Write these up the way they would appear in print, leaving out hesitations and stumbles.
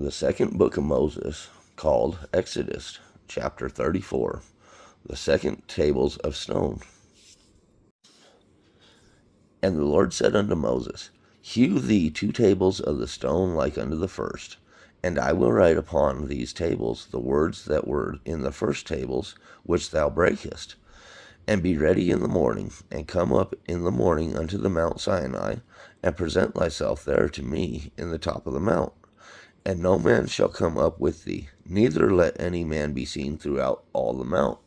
The second book of Moses, called Exodus, chapter 34, the second tables of stone. And the Lord said unto Moses, Hew thee 2 tables of the stone like unto the first, and I will write upon these tables the words that were in the first tables which thou breakest. And be ready in the morning, and come up in the morning unto the Mount Sinai, and present thyself there to me in the top of the mount. And no man shall come up with thee, neither let any man be seen throughout all the mount,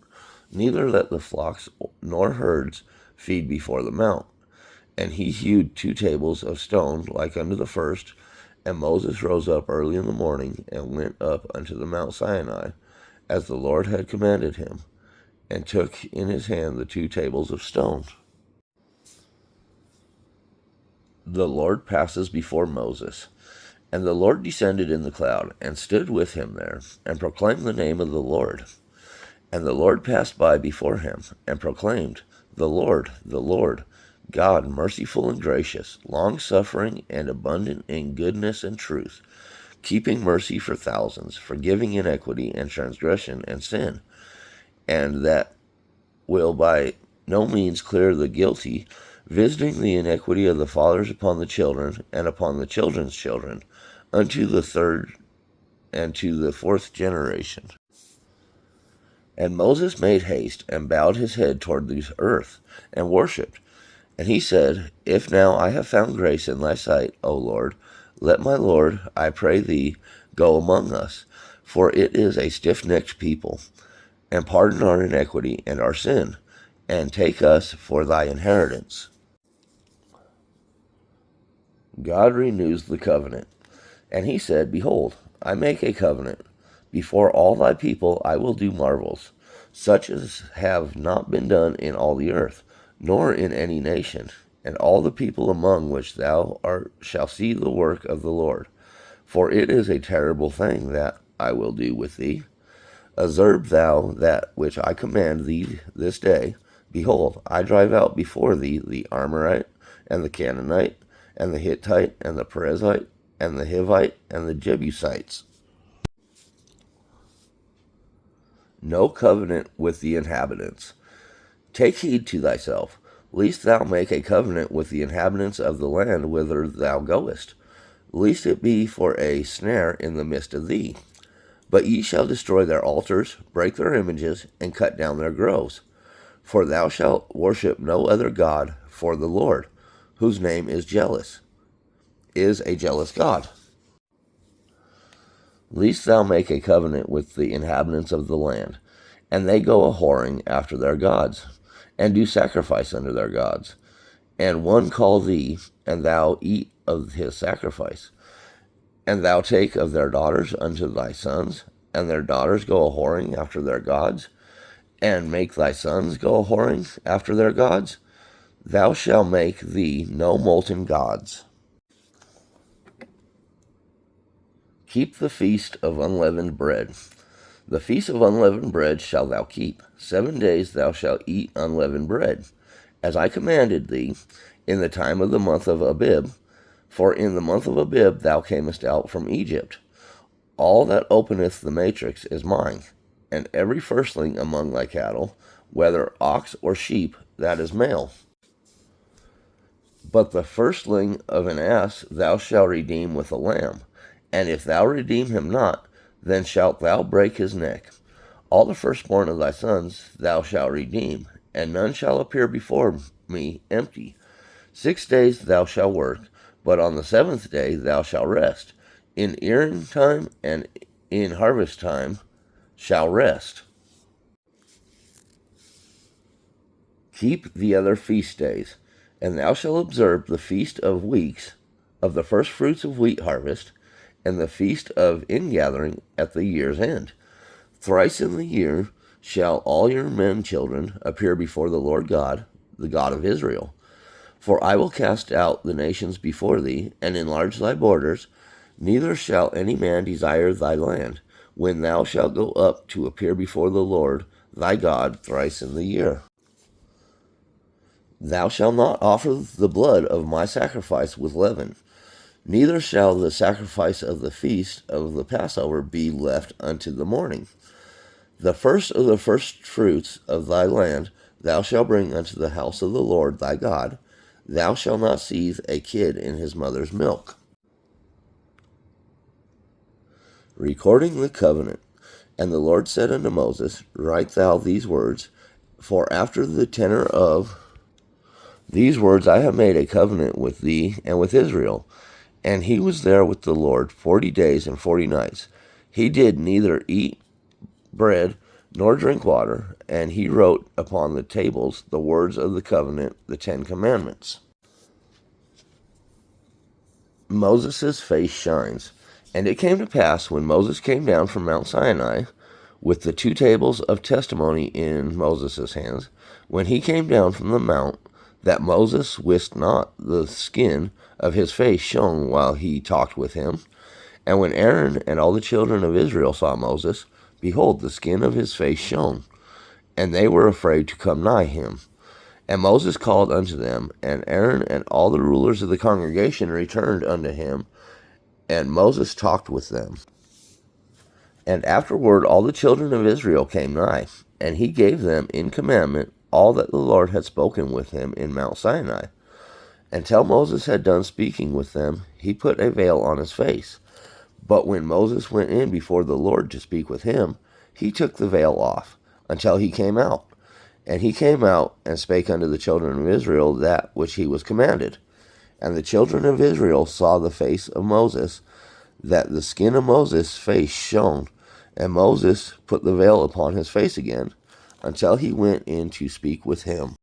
neither let the flocks nor herds feed before the mount. And he hewed 2 tables of stone like unto the first, and Moses rose up early in the morning, and went up unto the Mount Sinai, as the Lord had commanded him, and took in his hand the 2 tables of stone. The Lord passes before Moses. And the Lord descended in the cloud, and stood with him there, and proclaimed the name of the Lord. And the Lord passed by before him, and proclaimed, the Lord, God merciful and gracious, long-suffering, and abundant in goodness and truth, keeping mercy for thousands, forgiving iniquity and transgression and sin, and that will by no means clear the guilty, visiting the iniquity of the fathers upon the children, and upon the children's children, unto the 3rd and to the 4th generation. And Moses made haste, and bowed his head toward the earth, and worshipped. And he said, If now I have found grace in thy sight, O Lord, let my Lord, I pray thee, go among us, for it is a stiff-necked people, and pardon our iniquity and our sin, and take us for thy inheritance. God renews the covenant. And he said, Behold, I make a covenant. Before all thy people I will do marvels, such as have not been done in all the earth, nor in any nation. And all the people among which thou art shall see the work of the Lord. For it is a terrible thing that I will do with thee. Observe thou that which I command thee this day. Behold, I drive out before thee the Amorite, and the Canaanite, and the Hittite, and the Perizzite, and the Hivite, and the Jebusites. No covenant with the inhabitants. Take heed to thyself, lest thou make a covenant with the inhabitants of the land whither thou goest, lest it be for a snare in the midst of thee. But ye shall destroy their altars, break their images, and cut down their groves. For thou shalt worship no other God, for the Lord, whose name is a jealous God. Lest thou make a covenant with the inhabitants of the land, and they go a-whoring after their gods, and do sacrifice unto their gods. And one call thee, and thou eat of his sacrifice. And thou take of their daughters unto thy sons, and their daughters go a-whoring after their gods, and make thy sons go a-whoring after their gods. Thou shalt make thee no molten gods. Keep the feast of unleavened bread. The feast of unleavened bread shalt thou keep. 7 days thou shalt eat unleavened bread, as I commanded thee, in the time of the month of Abib. For in the month of Abib thou camest out from Egypt. All that openeth the matrix is mine, and every firstling among thy cattle, whether ox or sheep, that is male. But the firstling of an ass thou shalt redeem with a lamb, and if thou redeem him not, then shalt thou break his neck. All the firstborn of thy sons thou shalt redeem, and none shall appear before me empty. 6 days thou shalt work, but on the 7th day thou shalt rest. In earing time and in harvest time shalt rest. Keep the other feast days, and thou shalt observe the feast of weeks, of the first fruits of wheat harvest, and the feast of ingathering at the year's end. Thrice in the year shall all your men children appear before the Lord God, the God of Israel. For I will cast out the nations before thee, and enlarge thy borders, neither shall any man desire thy land, when thou shalt go up to appear before the Lord thy God thrice in the year. Thou shalt not offer the blood of my sacrifice with leaven. Neither shall the sacrifice of the feast of the Passover be left unto the morning. The first of the firstfruits of thy land thou shalt bring unto the house of the Lord thy God. Thou shalt not seethe a kid in his mother's milk. Recording the covenant. And the Lord said unto Moses, Write thou these words, for after the tenor of these words I have made a covenant with thee and with Israel. And he was there with the Lord 40 days and 40 nights. He did neither eat bread nor drink water, and he wrote upon the tables the words of the covenant, the 10 Commandments. Moses' face shines. And it came to pass, when Moses came down from Mount Sinai, with the 2 tables of testimony in Moses' hands, when he came down from the mount, that Moses wist not the skin of his face shone while he talked with him. And when Aaron and all the children of Israel saw Moses, behold, the skin of his face shone, and they were afraid to come nigh him. And Moses called unto them, and Aaron and all the rulers of the congregation returned unto him, and Moses talked with them. And afterward all the children of Israel came nigh, and he gave them in commandment all that the Lord had spoken with him in Mount Sinai. Until Moses had done speaking with them, he put a veil on his face. But when Moses went in before the Lord to speak with him, he took the veil off, until he came out. And he came out and spake unto the children of Israel that which he was commanded. And the children of Israel saw the face of Moses, that the skin of Moses' face shone. And Moses put the veil upon his face again, until he went in to speak with him.